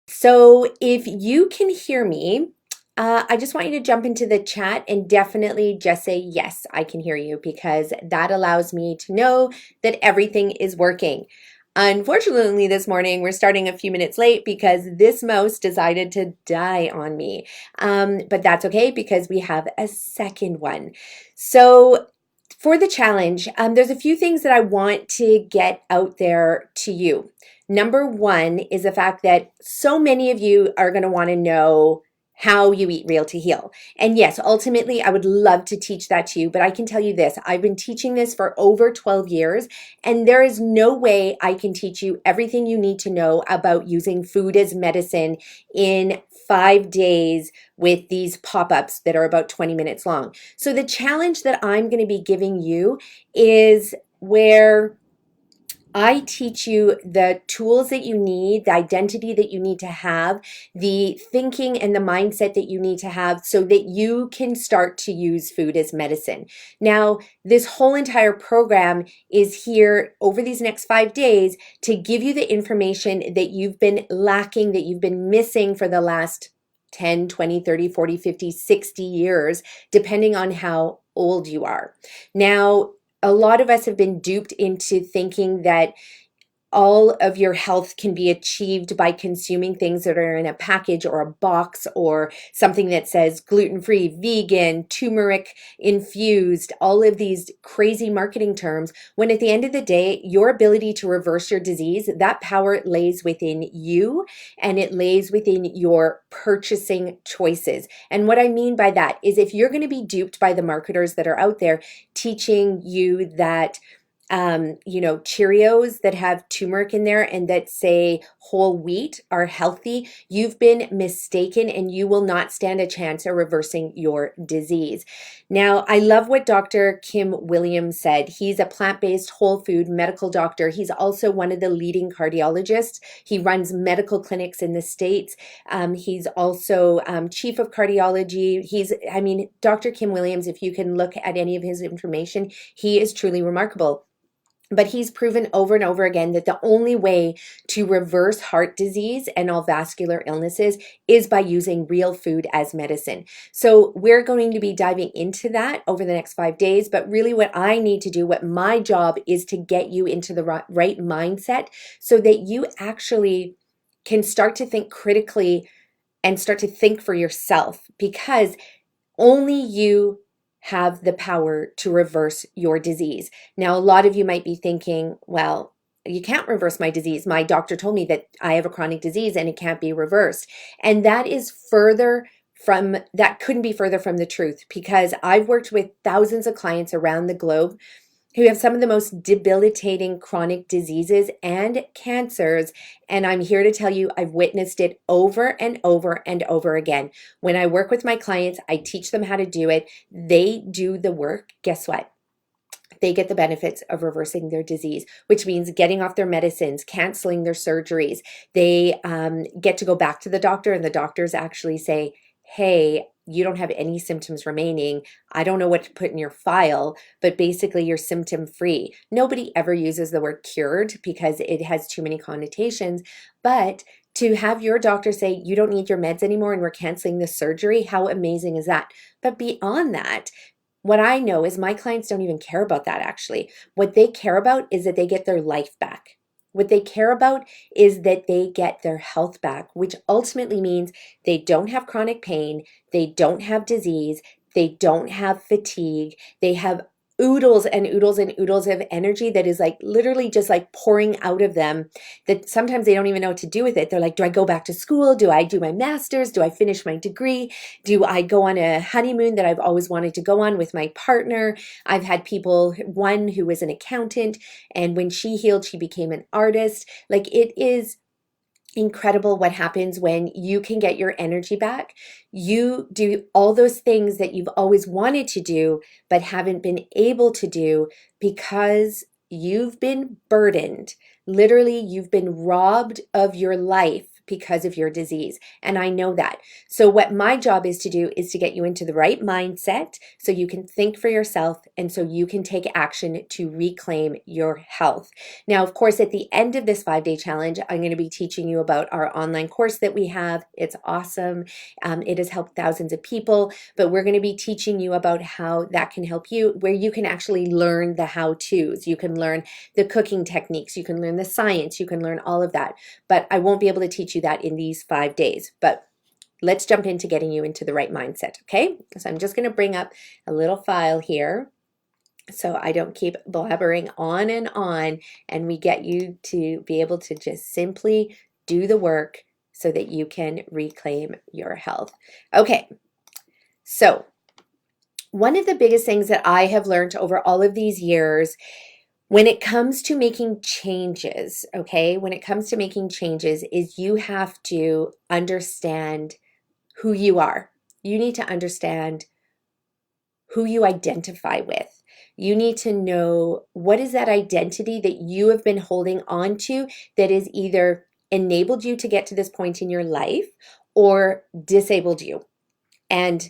So if you can hear me, I just want you to jump into the chat and definitely just say, yes, I can hear you, because that allows me to know that everything is working. Unfortunately, this morning we're starting a few minutes late because this mouse decided to die on me. But that's okay because we have a second one. So for the challenge, there's a few things that I want to get out there to you. Number one is the fact that so many of you are going to want to know how you eat real to heal. And yes, ultimately, I would love to teach that to you, but I can tell you this, I've been teaching this for over 12 years, and there is no way I can teach you everything you need to know about using food as medicine in 5 days with these pop-ups that are about 20 minutes long. So the challenge that I'm going to be giving you is where I teach you the tools that you need, the identity that you need to have, the thinking and the mindset that you need to have so that you can start to use food as medicine. Now, this whole entire program is here over these next 5 days to give you the information that you've been lacking, that you've been missing for the last 10, 20, 30, 40, 50, 60 years, depending on how old you are. Now, a lot of us have been duped into thinking that all of your health can be achieved by consuming things that are in a package or a box or something that says gluten-free, vegan, turmeric infused, all of these crazy marketing terms, when at the end of the day, your ability to reverse your disease, that power lays within you and it lays within your purchasing choices. And what I mean by that is if you're going to be duped by the marketers that are out there teaching you that Cheerios that have turmeric in there and that say whole wheat are healthy, you've been mistaken and you will not stand a chance of reversing your disease. Now, I love what Dr. Kim Williams said. He's a plant-based whole food medical doctor. He's also one of the leading cardiologists. He runs medical clinics in the States. He's also chief of cardiology. Dr. Kim Williams, if you can look at any of his information, he is truly remarkable. But he's proven over and over again that the only way to reverse heart disease and all vascular illnesses is by using real food as medicine. So we're going to be diving into that over the next 5 days. But really what I need to do, what my job is to get you into the right mindset so that you actually can start to think critically and start to think for yourself, because only you have the power to reverse your disease. Now, a lot of you might be thinking, well, you can't reverse my disease. My doctor told me that I have a chronic disease and it can't be reversed. And that couldn't be further from the truth, because I've worked with thousands of clients around the globe who have some of the most debilitating chronic diseases and cancers. And I'm here to tell you, I've witnessed it over and over and over again. When I work with my clients, I teach them how to do it. They do the work. Guess what? They get the benefits of reversing their disease, which means getting off their medicines, canceling their surgeries. They get to go back to the doctor, and the doctors actually say, hey, you don't have any symptoms remaining. I don't know what to put in your file, but basically you're symptom free. Nobody ever uses the word cured because it has too many connotations, but to have your doctor say you don't need your meds anymore and we're canceling the surgery, how amazing is that? But beyond that, what I know is my clients don't even care about that actually. What they care about is that they get their life back. What they care about is that they get their health back, which ultimately means they don't have chronic pain, they don't have disease, they don't have fatigue, they have oodles and oodles and oodles of energy that is like literally just like pouring out of them, that sometimes they don't even know what to do with it. They're like, do I go back to school? Do I do my master's? Do I finish my degree? Do I go on a honeymoon that I've always wanted to go on with my partner? I've had people, one who was an accountant, and when she healed, she became an artist. Like, it is incredible what happens when you can get your energy back. You do all those things that you've always wanted to do but haven't been able to do because you've been burdened. Literally, you've been robbed of your life because of your disease. And I know that. So what my job is to do is to get you into the right mindset so you can think for yourself and so you can take action to reclaim your health. Now, of course, at the end of this 5-day challenge, I'm going to be teaching you about our online course that we have. It's awesome. It has helped thousands of people, but we're going to be teaching you about how that can help you, where you can actually learn the how-tos. You can learn the cooking techniques, you can learn the science, you can learn all of that. But I won't be able to teach you that in these 5 days. But let's jump into getting you into the right mindset, okay? So I'm just going to bring up a little file here so I don't keep blabbering on and we get you to be able to just simply do the work so that you can reclaim your health. Okay, so one of the biggest things that I have learned over all of these years when it comes to making changes, okay, when it comes to making changes is you have to understand who you are. You need to understand who you identify with. You need to know what is that identity that you have been holding on to that is either enabled you to get to this point in your life or disabled you and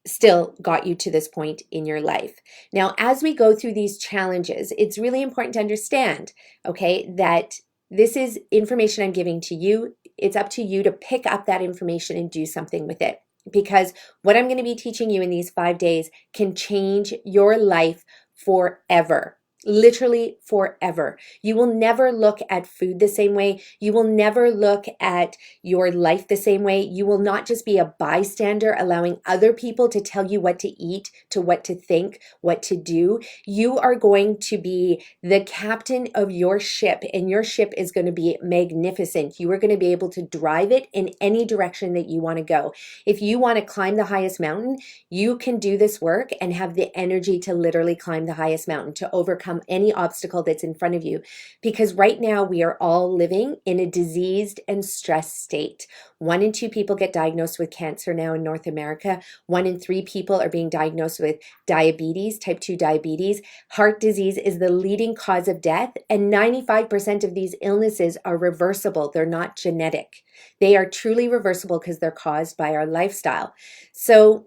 still got you to this point in your life. Now, as we go through these challenges, it's really important to understand, okay, that this is information I'm giving to you. It's up to you to pick up that information and do something with it. Because what I'm going to be teaching you in these 5 days can change your life forever. Literally forever. You will never look at food the same way. You will never look at your life the same way. You will not just be a bystander allowing other people to tell you what to eat, to what to think, what to do. You are going to be the captain of your ship, and your ship is going to be magnificent. You are going to be able to drive it in any direction that you want to go. If you want to climb the highest mountain, you can do this work and have the energy to literally climb the highest mountain, to overcome any obstacle that's in front of you. Because right now we are all living in a diseased and stressed state. 1 in 2 people get diagnosed with cancer now in North America. 1 in 3 people are being diagnosed with diabetes, type 2 diabetes. Heart disease is the leading cause of death, and 95% of these illnesses are reversible. They're not genetic. They are truly reversible because they're caused by our lifestyle. So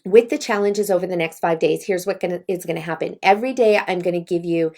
with the challenges over the next 5 days, here's what is going to happen. Every day I'm going to give you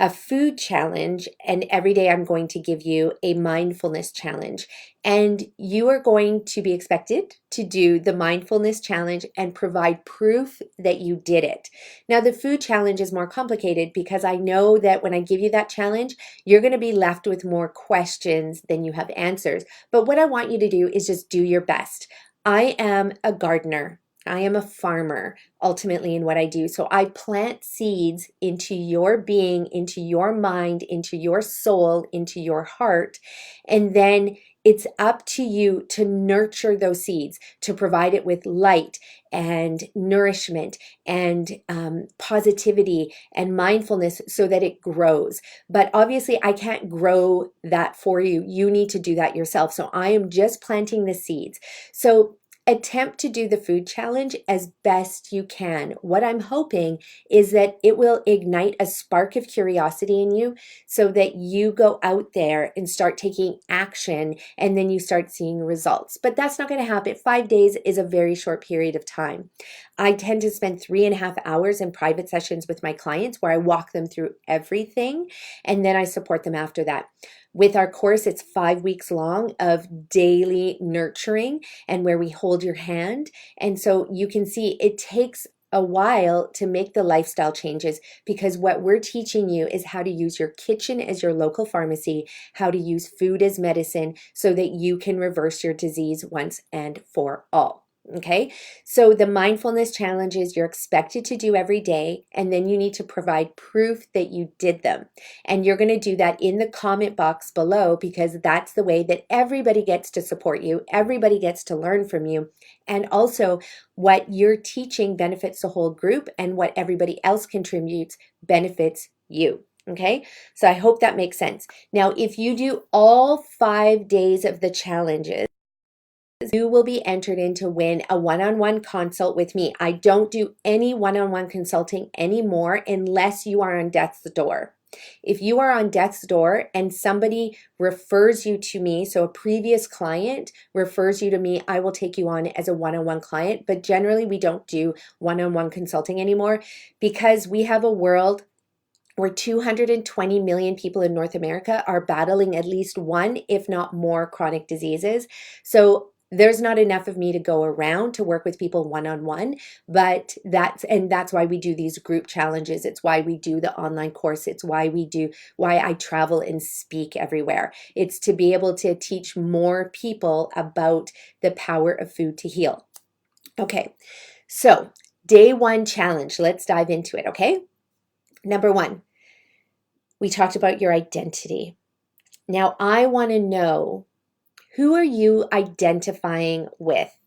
a food challenge, and every day I'm going to give you a mindfulness challenge. And you are going to be expected to do the mindfulness challenge and provide proof that you did it. Now, the food challenge is more complicated because I know that when I give you that challenge, you're going to be left with more questions than you have answers. But what I want you to do is just do your best. I am a gardener. I am a farmer ultimately in what I do. So I plant seeds into your being, into your mind, into your soul, into your heart. And then it's up to you to nurture those seeds, to provide it with light and nourishment and positivity and mindfulness so that it grows. But obviously I can't grow that for you. You need to do that yourself. So I am just planting the seeds. So attempt to do the food challenge as best you can. What I'm hoping is that it will ignite a spark of curiosity in you so that you go out there and start taking action and then you start seeing results. But that's not going to happen. 5 days is a very short period of time. I tend to spend 3.5 hours in private sessions with my clients where I walk them through everything and then I support them after that. With our course, it's 5 weeks long of daily nurturing and where we hold your hand. And so you can see it takes a while to make the lifestyle changes because what we're teaching you is how to use your kitchen as your local pharmacy, how to use food as medicine so that you can reverse your disease once and for all. Okay, so the mindfulness challenges you're expected to do every day, and then you need to provide proof that you did them. And you're going to do that in the comment box below because that's the way that everybody gets to support you, everybody gets to learn from you, and also what you're teaching benefits the whole group, and what everybody else contributes benefits you. Okay, so I hope that makes sense. Now, if you do all 5 days of the challenges, you will be entered in to win a one-on-one consult with me. I don't do any one-on-one consulting anymore unless you are on death's door. If you are on death's door and somebody refers you to me, so a previous client refers you to me, I will take you on as a one-on-one client. But generally, we don't do one-on-one consulting anymore because we have a world where 220 million people in North America are battling at least one, if not more, chronic diseases. So there's not enough of me to go around to work with people one-on-one, but that's why we do these group challenges. It's why we do the online course. It's why I travel and speak everywhere. It's to be able to teach more people about the power of food to heal. Okay, so day one challenge. Let's dive into it, okay? Number one, we talked about your identity. Now, I want to know, who are you identifying with?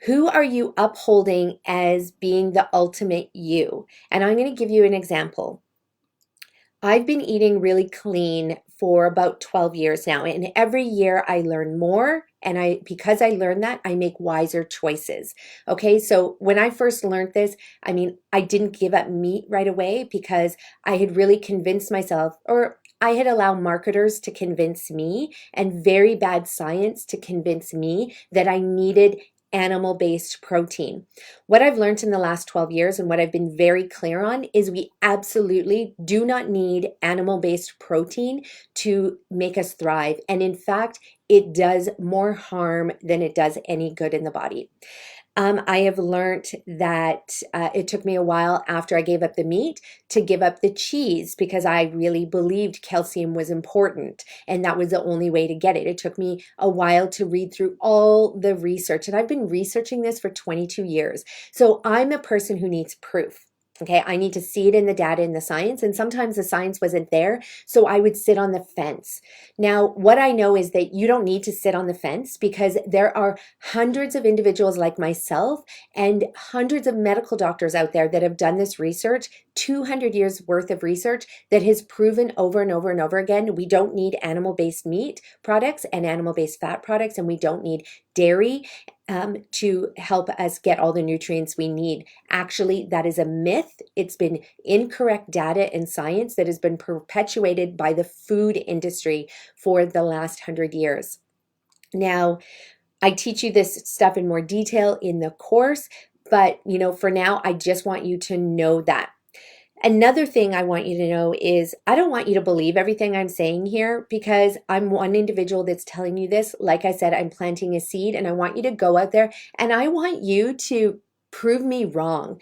Who are you upholding as being the ultimate you? And I'm going to give you an example. I've been eating really clean for about 12 years now, and every year I learn more, and because I learned that, I make wiser choices. Okay, so when I first learned this, I didn't give up meat right away because I had really convinced myself, or I had allowed marketers to convince me and very bad science to convince me that I needed animal-based protein. What I've learned in the last 12 years and what I've been very clear on is we absolutely do not need animal-based protein to make us thrive. And in fact, it does more harm than it does any good in the body. I have learned that it took me a while after I gave up the meat to give up the cheese because I really believed calcium was important and that was the only way to get it. It took me a while to read through all the research, and I've been researching this for 22 years. So I'm a person who needs proof. Okay, I need to see it in the data and the science, and sometimes the science wasn't there, so I would sit on the fence. Now, what I know is that you don't need to sit on the fence because there are hundreds of individuals like myself and hundreds of medical doctors out there that have done this research, 200 years worth of research that has proven over and over and over again, we don't need animal-based meat products and animal-based fat products, and we don't need dairy to help us get all the nutrients we need. Actually, that is a myth. It's been incorrect data and science that has been perpetuated by the food industry for the last 100 years. Now, I teach you this stuff in more detail in the course, but for now, I just want you to know that. Another thing I want you to know is I don't want you to believe everything I'm saying here because I'm one individual that's telling you this. Like I said, I'm planting a seed and I want you to go out there and I want you to prove me wrong.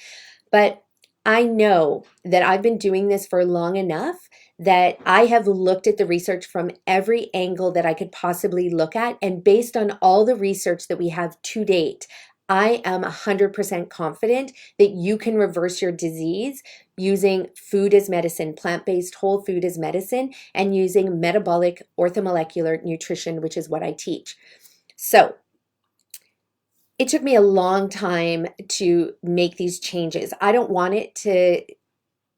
But I know that I've been doing this for long enough that I have looked at the research from every angle that I could possibly look at. And based on all the research that we have to date, I am 100% confident that you can reverse your disease using food as medicine, plant-based whole food as medicine, and using metabolic orthomolecular nutrition, which is what I teach. So it took me a long time to make these changes. I don't want it to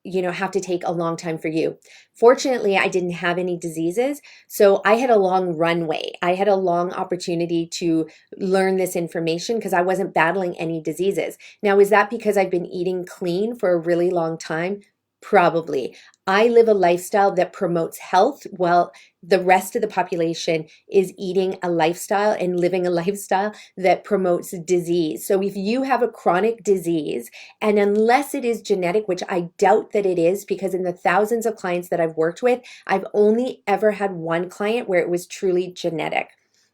have to take a long time for you. Fortunately, I didn't have any diseases, so I had a long runway. I had a long opportunity to learn this information because I wasn't battling any diseases. Now, is that because I've been eating clean for a really long time? Probably. I live a lifestyle that promotes health while the rest of the population is eating a lifestyle and living a lifestyle that promotes disease. So if you have a chronic disease, and unless it is genetic, which I doubt that it is, because in the thousands of clients that I've worked with, I've only ever had one client where it was truly genetic.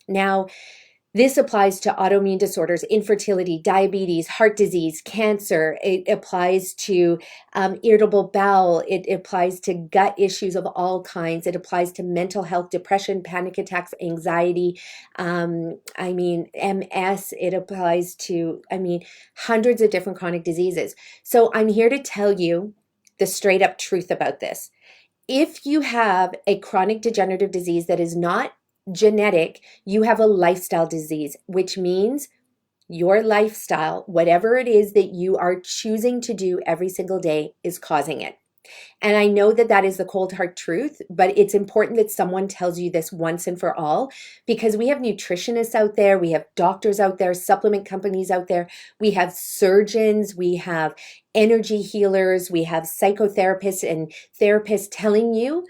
Now, this applies to autoimmune disorders, infertility, diabetes, heart disease, cancer. It applies to irritable bowel. It applies to gut issues of all kinds. It applies to mental health, depression, panic attacks, anxiety. MS. It applies to, hundreds of different chronic diseases. So I'm here to tell you the straight up truth about this. If you have a chronic degenerative disease that is not genetic, you have a lifestyle disease, which means your lifestyle, whatever it is that you are choosing to do every single day, is causing it. And I know that that is the cold hard truth, but it's important that someone tells you this once and for all, because we have nutritionists out there, we have doctors out there, supplement companies out there, we have surgeons, we have energy healers, we have psychotherapists and therapists telling you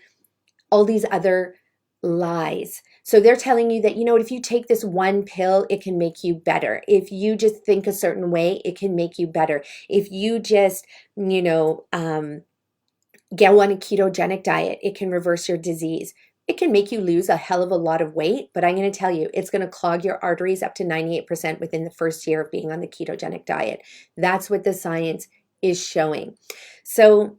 all these other lies. So they're telling you that, you know what, if you take this one pill, it can make you better. If you just think a certain way, it can make you better. If you just, go on a ketogenic diet, it can reverse your disease. It can make you lose a hell of a lot of weight, but I'm going to tell you, it's going to clog your arteries up to 98% within the first year of being on the ketogenic diet. That's what the science is showing. So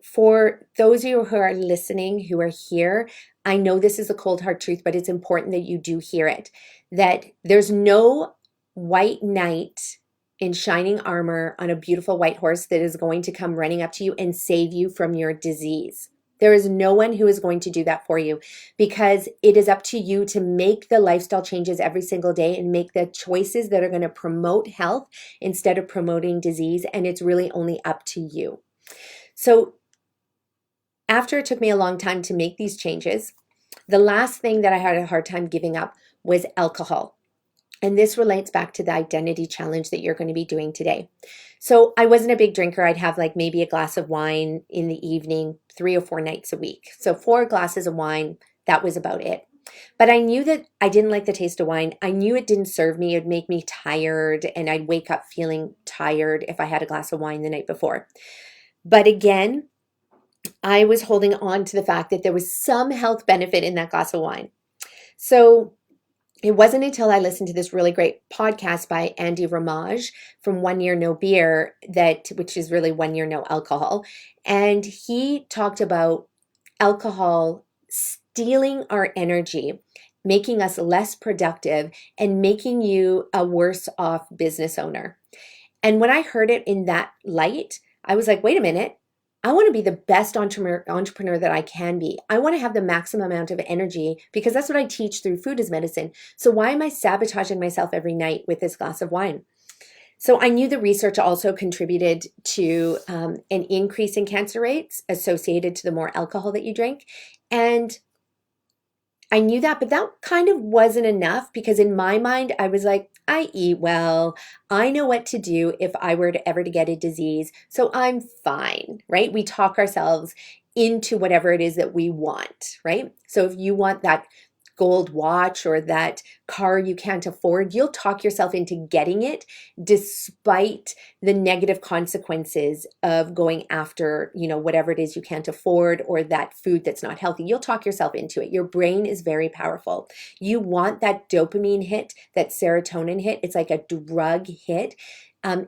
for those of you who are listening, who are here, I know this is a cold hard truth, but it's important that you do hear it, that there's no white knight in shining armor on a beautiful white horse that is going to come running up to you and save you from your disease. There is no one who is going to do that for you, because it is up to you to make the lifestyle changes every single day and make the choices that are going to promote health instead of promoting disease. And it's really only up to you. So after it took me a long time to make these changes, the last thing that I had a hard time giving up was alcohol. And this relates back to the identity challenge that you're going to be doing today. So I wasn't a big drinker. I'd have like maybe a glass of wine in the evening, 3 or 4 nights a week. So 4 glasses of wine, that was about it. But I knew that I didn't like the taste of wine. I knew it didn't serve me. It would make me tired, and I'd wake up feeling tired if I had a glass of wine the night before. But again, I was holding on to the fact that there was some health benefit in that glass of wine. So it wasn't until I listened to this really great podcast by Andy Ramage from One Year No Beer, which is really 1 year no alcohol. And he talked about alcohol stealing our energy, making us less productive, and making you a worse off business owner. And when I heard it in that light, I was like, wait a minute. I want to be the best entrepreneur that I can be. I want to have the maximum amount of energy, because that's what I teach through Food is Medicine. So why am I sabotaging myself every night with this glass of wine? So I knew the research also contributed to an increase in cancer rates associated to the more alcohol that you drink. And I knew that, but that kind of wasn't enough, because in my mind, I was like, I eat well. I know what to do if I were to ever to get a disease. So I'm fine, right? We talk ourselves into whatever it is that we want, right? So if you want that gold watch or that car you can't afford, you'll talk yourself into getting it despite the negative consequences of going after, whatever it is you can't afford, or that food that's not healthy. You'll talk yourself into it. Your brain is very powerful. You want that dopamine hit, that serotonin hit. It's like a drug hit.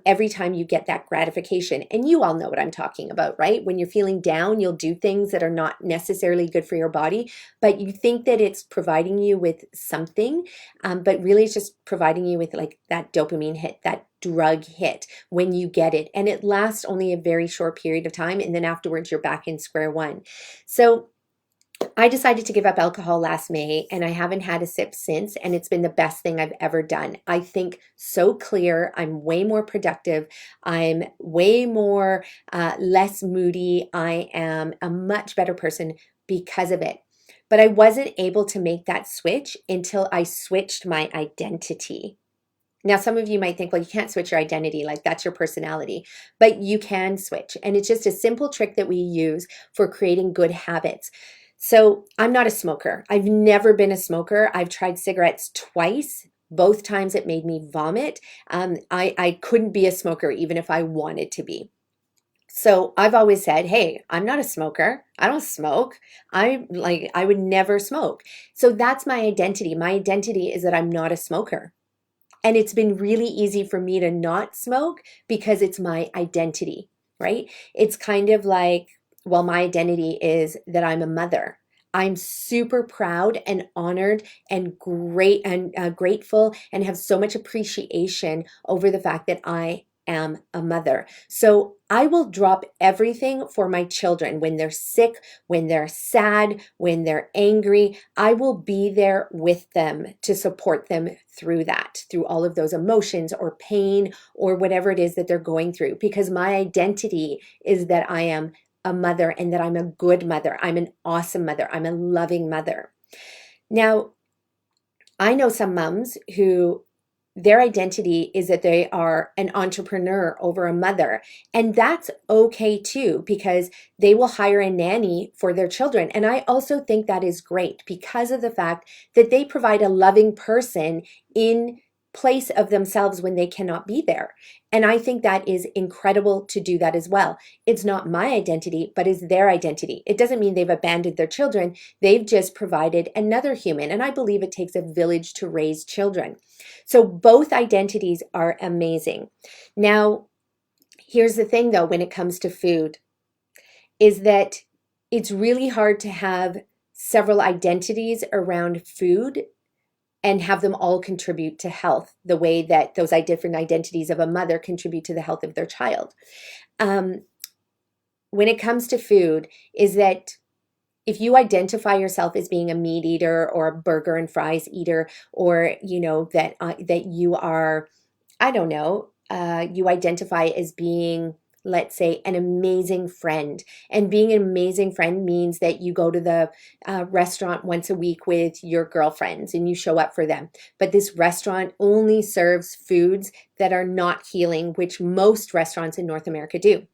Every time you get that gratification. And you all know what I'm talking about, right? When you're feeling down, you'll do things that are not necessarily good for your body, but you think that it's providing you with something, but really it's just providing you with like that dopamine hit, that drug hit when you get it. And it lasts only a very short period of time. And then afterwards, you're back in square one. So I decided to give up alcohol last May, and I haven't had a sip since, and it's been the best thing I've ever done. I think so clear. I'm way more productive. I'm way more less moody. I am a much better person because of it. But I wasn't able to make that switch until I switched my identity. Now, some of you might think, well, you can't switch your identity, like that's your personality, but you can switch. And it's just a simple trick that we use for creating good habits. So I'm not a smoker. I've never been a smoker. I've tried cigarettes twice. Both times it made me vomit. I couldn't be a smoker even if I wanted to be. So I've always said, hey, I'm not a smoker. I don't smoke. I would never smoke. So that's my identity. My identity is that I'm not a smoker. And it's been really easy for me to not smoke because it's my identity, right? It's kind of like, well, my identity is that I'm a mother. I'm super proud and honored and great and grateful, and have so much appreciation over the fact that I am a mother. So I will drop everything for my children when they're sick, when they're sad, when they're angry. I will be there with them to support them through that, through all of those emotions or pain or whatever it is that they're going through, because my identity is that I am a mother and that I'm a good mother. I'm an awesome mother. I'm a loving mother. Now, I know some moms who their identity is that they are an entrepreneur over a mother. And that's okay too, because they will hire a nanny for their children. And I also think that is great because of the fact that they provide a loving person in place of themselves when they cannot be there. And I think that is incredible to do that as well. It's not my identity, but is their identity. It doesn't mean they've abandoned their children. They've just provided another human. And I believe it takes a village to raise children. So both identities are amazing. Now, here's the thing though, when it comes to food, is that it's really hard to have several identities around food and have them all contribute to health the way that those different identities of a mother contribute to the health of their child. When it comes to food, is that if you identify yourself as being a meat eater or a burger and fries eater, or that you are, I don't know, you identify as being, let's say, an amazing friend. And being an amazing friend means that you go to the restaurant once a week with your girlfriends and you show up for them. But this restaurant only serves foods that are not healing, which most restaurants in North America do.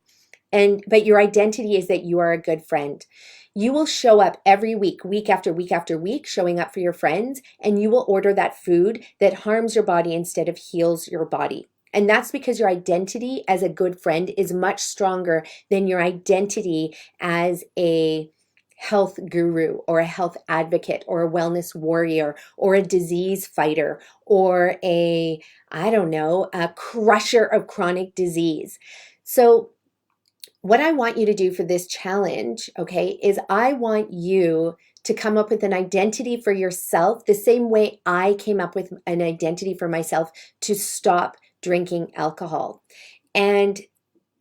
But your identity is that you are a good friend. You will show up every week, week after week after week, showing up for your friends, and you will order that food that harms your body instead of heals your body. And that's because your identity as a good friend is much stronger than your identity as a health guru or a health advocate or a wellness warrior or a disease fighter or a crusher of chronic disease. So what I want you to do for this challenge, okay, is I want you to come up with an identity for yourself the same way I came up with an identity for myself to stop drinking alcohol. And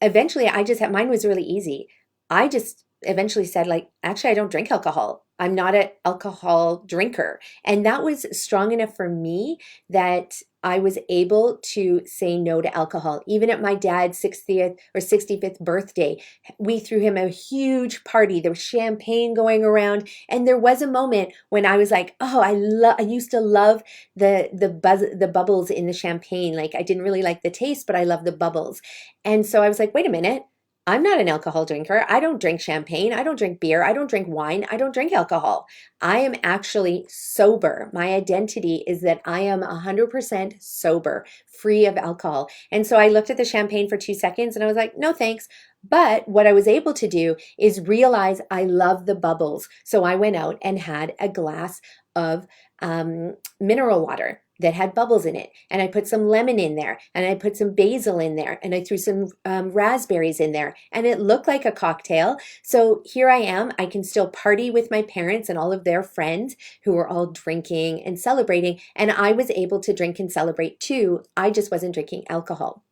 eventually mine was really easy. I just eventually said, like, actually, I don't drink alcohol. I'm not an alcohol drinker. And that was strong enough for me that I was able to say no to alcohol. Even at my dad's 60th or 65th birthday, we threw him a huge party. There was champagne going around. And there was a moment when I was like, oh, I used to love the bubbles in the champagne. Like, I didn't really like the taste, but I love the bubbles. And so I was like, wait a minute. I'm not an alcohol drinker. I don't drink champagne. I don't drink beer. I don't drink wine. I don't drink alcohol. I am actually sober. My identity is that I am 100% sober, free of alcohol. And so I looked at the champagne for 2 seconds and I was like, no, thanks. But what I was able to do is realize I love the bubbles. So I went out and had a glass of mineral water that had bubbles in it. And I put some lemon in there and I put some basil in there and I threw some raspberries in there and it looked like a cocktail. So here I am. I can still party with my parents and all of their friends who were all drinking and celebrating. And I was able to drink and celebrate too. I just wasn't drinking alcohol.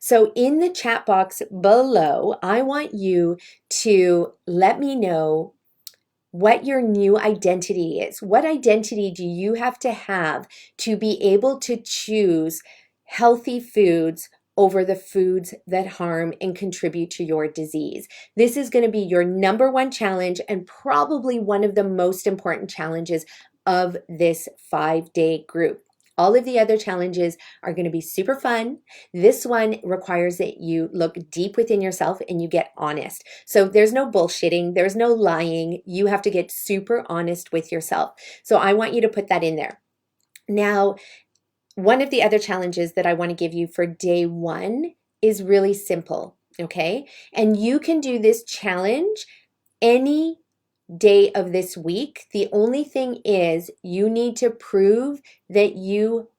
So in the chat box below, I want you to let me know what your new identity is. What identity do you have to be able to choose healthy foods over the foods that harm and contribute to your disease? This is going to be your number one challenge and probably one of the most important challenges of this 5-day group. All of the other challenges are going to be super fun. This one requires that you look deep within yourself and you get honest. So there's no bullshitting. There's no lying. You have to get super honest with yourself. So I want you to put that in there. Now, one of the other challenges that I want to give you for day 1 is really simple, okay? And you can do this challenge any day of this week. The only thing is you need to prove that you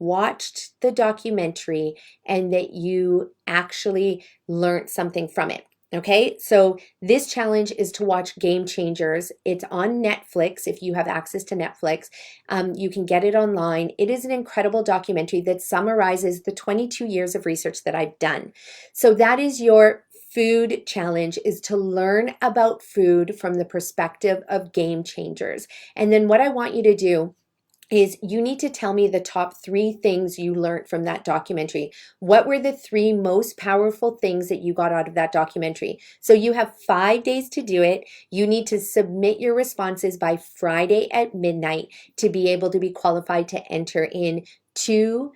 watched the documentary and that you actually learned something from it. Okay, so this challenge is to watch Game Changers. It's on Netflix. If you have access to Netflix, you can get it online. It is an incredible documentary that summarizes the 22 years of research that I've done. So that is your food challenge, is to learn about food from the perspective of Game Changers. And then what I want you to do is you need to tell me the top 3 things you learned from that documentary. What were the 3 most powerful things that you got out of that documentary? So you have 5 days to do it. You need to submit your responses by Friday at midnight to be able to be qualified to enter in to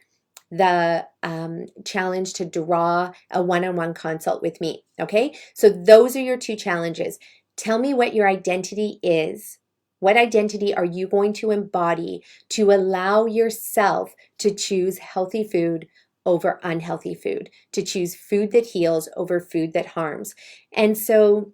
the challenge to draw a one-on-one consult with me. Okay, so those are your 2 challenges. Tell me what your identity is. What identity are you going to embody to allow yourself to choose healthy food over unhealthy food, to choose food that heals over food that harms? And so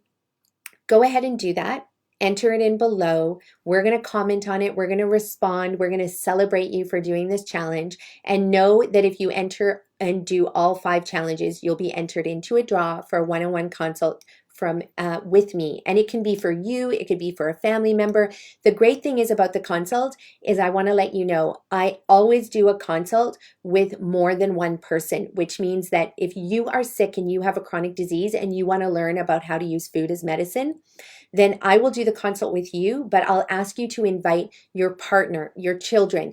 go ahead and do that. Enter it in below. We're going to comment on it. We're going to respond. We're going to celebrate you for doing this challenge. And know that if you enter and do all 5 challenges, you'll be entered into a draw for a one-on-one consult from with me. And it can be for you. It could be for a family member. The great thing is about the consult is I want to let you know I always do a consult with more than one person, which means that if you are sick and you have a chronic disease and you want to learn about how to use food as medicine, then I will do the consult with you, but I'll ask you to invite your partner, your children,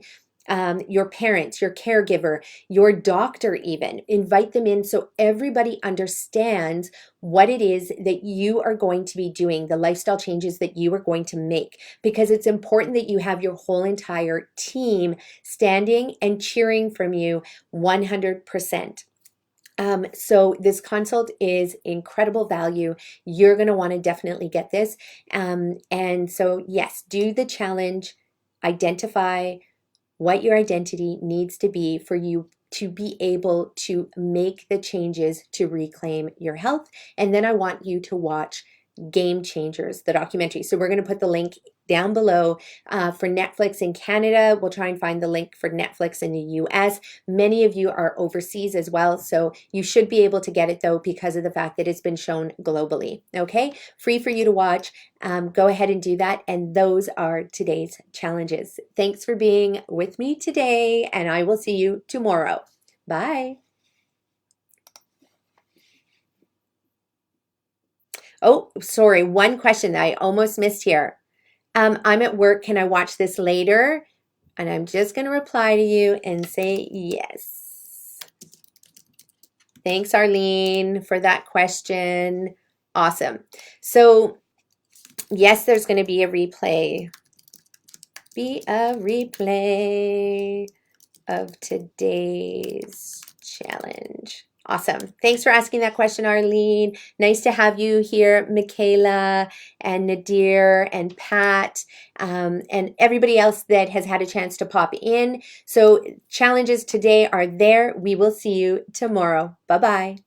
your parents, your caregiver, your doctor even. Invite them in so everybody understands what it is that you are going to be doing, the lifestyle changes that you are going to make, because it's important that you have your whole entire team standing and cheering from you 100%. So this consult is incredible value. You're going to want to definitely get this. And so yes, do the challenge, identify what your identity needs to be for you to be able to make the changes to reclaim your health. And then I want you to watch Game Changers, the documentary. So we're going to put the link down below for Netflix in Canada. We'll try and find the link for Netflix in the US. Many of you are overseas as well, so you should be able to get it though because of the fact that it's been shown globally. Okay, free for you to watch. Go ahead and do that. And those are today's challenges. Thanks for being with me today, and I will see you tomorrow. Bye. Oh, sorry, one question that I almost missed here. I'm at work. Can I watch this later? And I'm just going to reply to you and say yes. Thanks, Arlene, for that question. Awesome. So, yes, there's going to be a replay. Be a replay of today's challenge. Awesome. Thanks for asking that question, Arlene. Nice to have you here, Michaela and Nadir and Pat, and everybody else that has had a chance to pop in. So challenges today are there. We will see you tomorrow. Bye-bye.